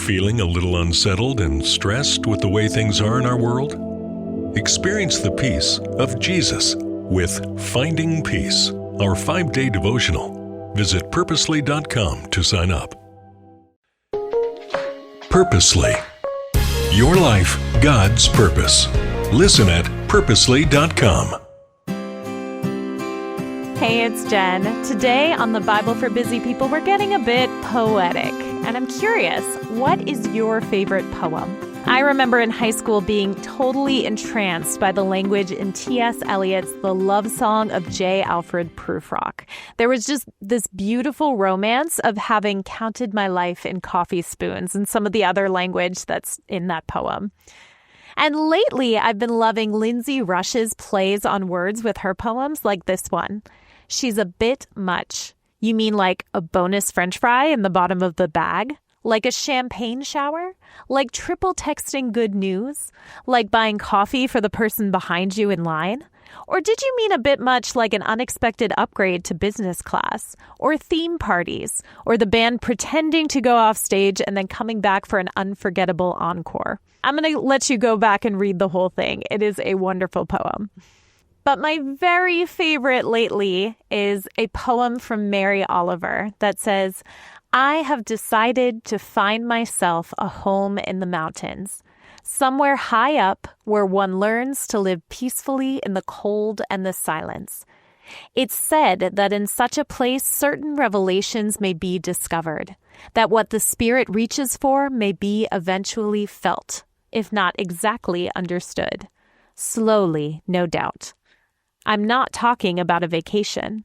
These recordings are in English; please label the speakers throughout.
Speaker 1: Feeling a little unsettled and stressed with the way things are in our world? Experience the peace of Jesus with Finding Peace, our 5-day devotional. Visit purposely.com to sign up. Purposely. Your life, God's purpose. Listen at purposely.com.
Speaker 2: Hey, it's Jen. Today on the Bible for Busy People, we're getting a bit poetic. And I'm curious, what is your favorite poem? I remember in high school being totally entranced by the language in T.S. Eliot's The Love Song of J. Alfred Prufrock. There was just this beautiful romance of having counted my life in coffee spoons and some of the other language that's in that poem. And lately, I've been loving Lindsay Rush's plays on words with her poems, like this one. She's a bit much. You mean like a bonus French fry in the bottom of the bag? Like a champagne shower? Like triple texting good news? Like buying coffee for the person behind you in line? Or did you mean a bit much like an unexpected upgrade to business class? Or theme parties? Or the band pretending to go off stage and then coming back for an unforgettable encore? I'm going to let you go back and read the whole thing. It is a wonderful poem. But my very favorite lately is a poem from Mary Oliver that says, I have decided to find myself a home in the mountains, somewhere high up where one learns to live peacefully in the cold and the silence. It's said that in such a place, certain revelations may be discovered, that what the Spirit reaches for may be eventually felt, if not exactly understood. Slowly, no doubt. I'm not talking about a vacation.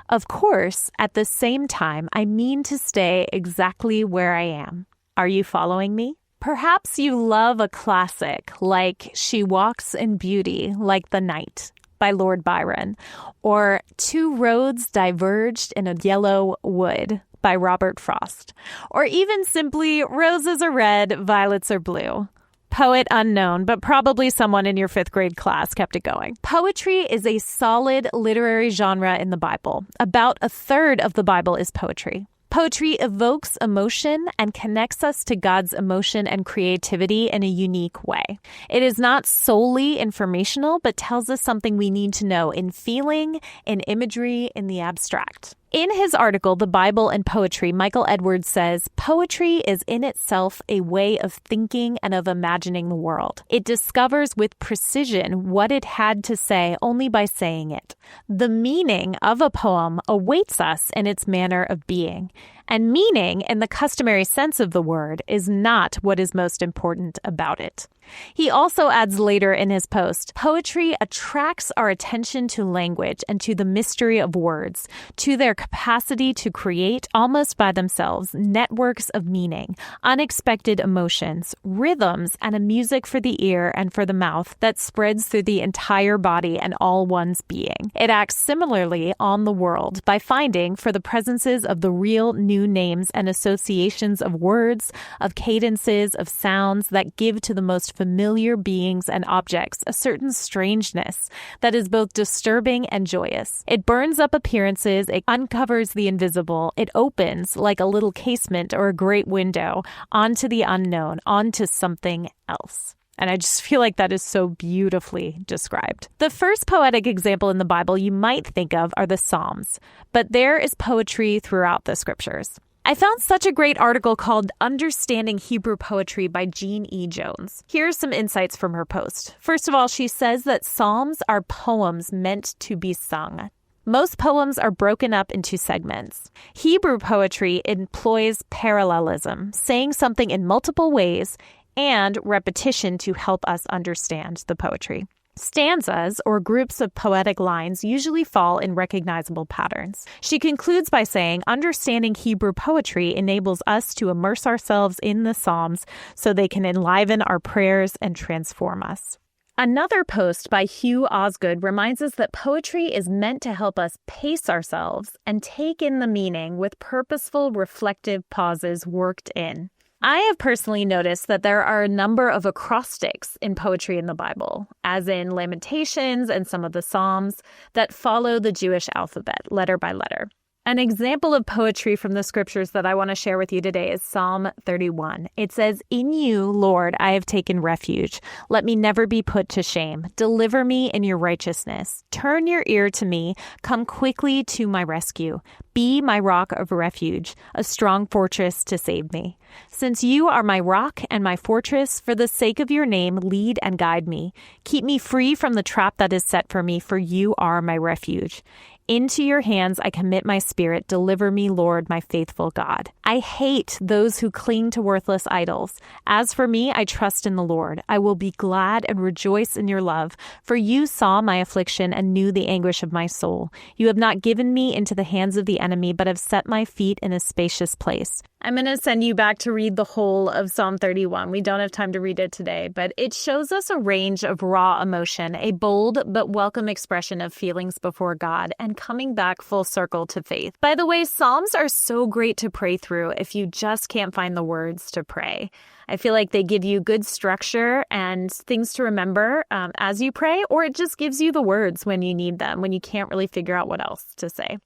Speaker 2: Of course, at the same time, I mean to stay exactly where I am. Are you following me? Perhaps you love a classic like She Walks in Beauty Like the Night by Lord Byron, or Two Roads Diverged in a Yellow Wood by Robert Frost, or even simply Roses are red, violets are blue. Poet unknown, but probably someone in your 5th grade class kept it going. Poetry is a solid literary genre in the Bible. About a third of the Bible is poetry. Poetry evokes emotion and connects us to God's emotion and creativity in a unique way. It is not solely informational, but tells us something we need to know in feeling, in imagery, in the abstract. In his article, The Bible and Poetry, Michael Edwards says, poetry is in itself a way of thinking and of imagining the world. It discovers with precision what it had to say only by saying it. The meaning of a poem awaits us in its manner of being. And meaning, in the customary sense of the word, is not what is most important about it. He also adds later in his post, poetry attracts our attention to language and to the mystery of words, to their capacity to create, almost by themselves, networks of meaning, unexpected emotions, rhythms, and a music for the ear and for the mouth that spreads through the entire body and all one's being. It acts similarly on the world by finding for the presences of the real new names and associations of words, of cadences, of sounds that give to the most familiar beings and objects a certain strangeness that is both disturbing and joyous. It burns up appearances, it uncovers the invisible, it opens, like a little casement or a great window, onto the unknown, onto something else. And I just feel like that is so beautifully described. The first poetic example in the Bible you might think of are the Psalms, but there is poetry throughout the scriptures. I found such a great article called Understanding Hebrew Poetry by Jean E. Jones. Here are some insights from her post. First of all, she says that Psalms are poems meant to be sung. Most poems are broken up into segments. Hebrew poetry employs parallelism, saying something in multiple ways, and repetition to help us understand the poetry. Stanzas, or groups of poetic lines, usually fall in recognizable patterns. She concludes by saying, understanding Hebrew poetry enables us to immerse ourselves in the Psalms so they can enliven our prayers and transform us. Another post by Hugh Osgood reminds us that poetry is meant to help us pace ourselves and take in the meaning with purposeful, reflective pauses worked in. I have personally noticed that there are a number of acrostics in poetry in the Bible, as in Lamentations and some of the Psalms, that follow the Jewish alphabet, letter by letter. An example of poetry from the scriptures that I want to share with you today is Psalm 31. It says, "In you, Lord, I have taken refuge. Let me never be put to shame. Deliver me in your righteousness. Turn your ear to me. Come quickly to my rescue. Be my rock of refuge, a strong fortress to save me. Since you are my rock and my fortress, for the sake of your name, lead and guide me. Keep me free from the trap that is set for me, for you are my refuge. Into your hands I commit my spirit. Deliver me, Lord, my faithful God." I hate those who cling to worthless idols. As for me, I trust in the Lord. I will be glad and rejoice in your love, for you saw my affliction and knew the anguish of my soul. You have not given me into the hands of the enemy, but have set my feet in a spacious place. I'm going to send you back to read the whole of Psalm 31. We don't have time to read it today, but it shows us a range of raw emotion, a bold but welcome expression of feelings before God, and coming back full circle to faith. By the way, Psalms are so great to pray through if you just can't find the words to pray. I feel like they give you good structure and things to remember as you pray, or it just gives you the words when you need them, when you can't really figure out what else to say.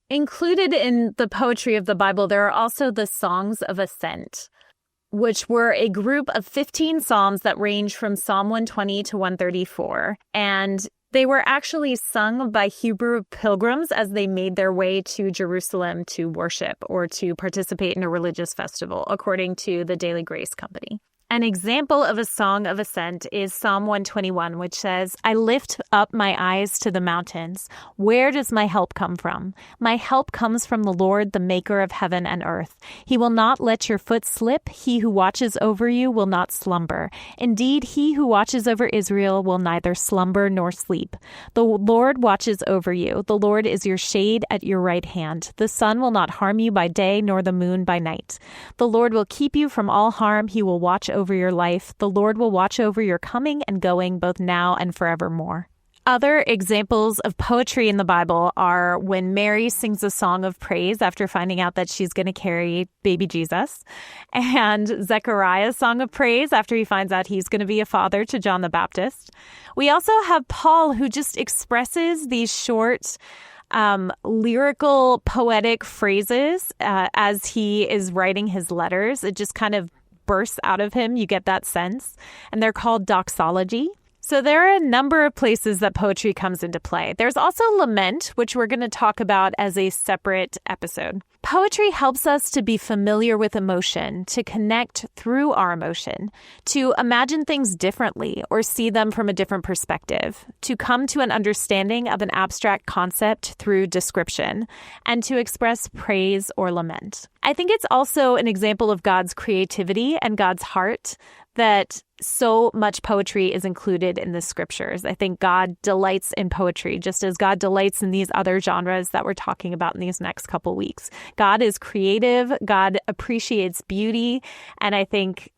Speaker 2: Included in the poetry of the Bible, there are also the Songs of Ascent, which were a group of 15 psalms that range from Psalm 120 to 134. And they were actually sung by Hebrew pilgrims as they made their way to Jerusalem to worship or to participate in a religious festival, according to the Daily Grace Company. An example of a song of ascent is Psalm 121, which says, "I lift up my eyes to the mountains. Where does my help come from? My help comes from the Lord, the maker of heaven and earth. He will not let your foot slip. He who watches over you will not slumber. Indeed, he who watches over Israel will neither slumber nor sleep. The Lord watches over you. The Lord is your shade at your right hand. The sun will not harm you by day, nor the moon by night. The Lord will keep you from all harm. He will watch over your life. The Lord will watch over your coming and going, both now and forevermore." Other examples of poetry in the Bible are when Mary sings a song of praise after finding out that she's going to carry baby Jesus, and Zechariah's song of praise after he finds out he's going to be a father to John the Baptist. We also have Paul, who just expresses these short lyrical, poetic phrases as he is writing his letters. It just kind of bursts out of him. You get that sense. And they're called doxology. So there are a number of places that poetry comes into play. There's also lament, which we're going to talk about as a separate episode. Poetry helps us to be familiar with emotion, to connect through our emotion, to imagine things differently or see them from a different perspective, to come to an understanding of an abstract concept through description, and to express praise or lament. I think it's also an example of God's creativity and God's heart that so much poetry is included in the scriptures. I think God delights in poetry, just as God delights in these other genres that we're talking about in these next couple weeks. God is creative. God appreciates beauty. And I think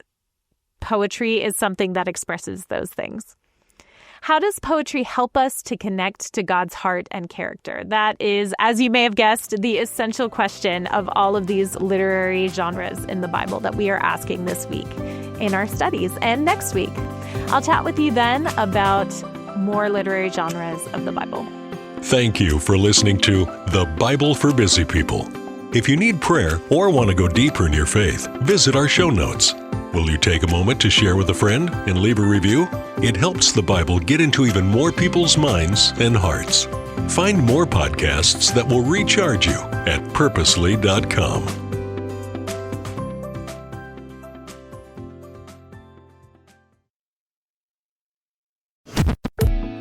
Speaker 2: poetry is something that expresses those things. How does poetry help us to connect to God's heart and character? That is, as you may have guessed, the essential question of all of these literary genres in the Bible that we are asking this week in our studies and next week. I'll chat with you then about more literary genres of the Bible.
Speaker 1: Thank you for listening to The Bible for Busy People. If you need prayer or want to go deeper in your faith, visit our show notes. Will you take a moment to share with a friend and leave a review? It helps the Bible get into even more people's minds and hearts. Find more podcasts that will recharge you at purposely.com.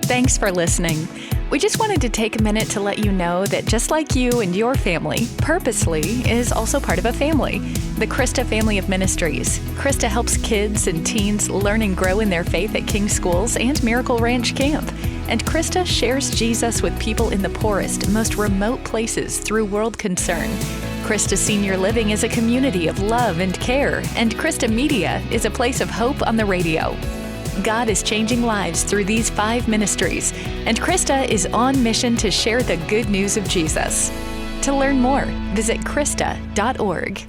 Speaker 3: Thanks for listening. We just wanted to take a minute to let you know that just like you and your family, Purposely is also part of a family, the Krista Family of Ministries. Krista helps kids and teens learn and grow in their faith at King Schools and Miracle Ranch Camp. And Krista shares Jesus with people in the poorest, most remote places through World Concern. Krista Senior Living is a community of love and care, and Krista Media is a place of hope on the radio. God is changing lives through these 5 ministries, and Krista is on mission to share the good news of Jesus. To learn more, visit krista.org.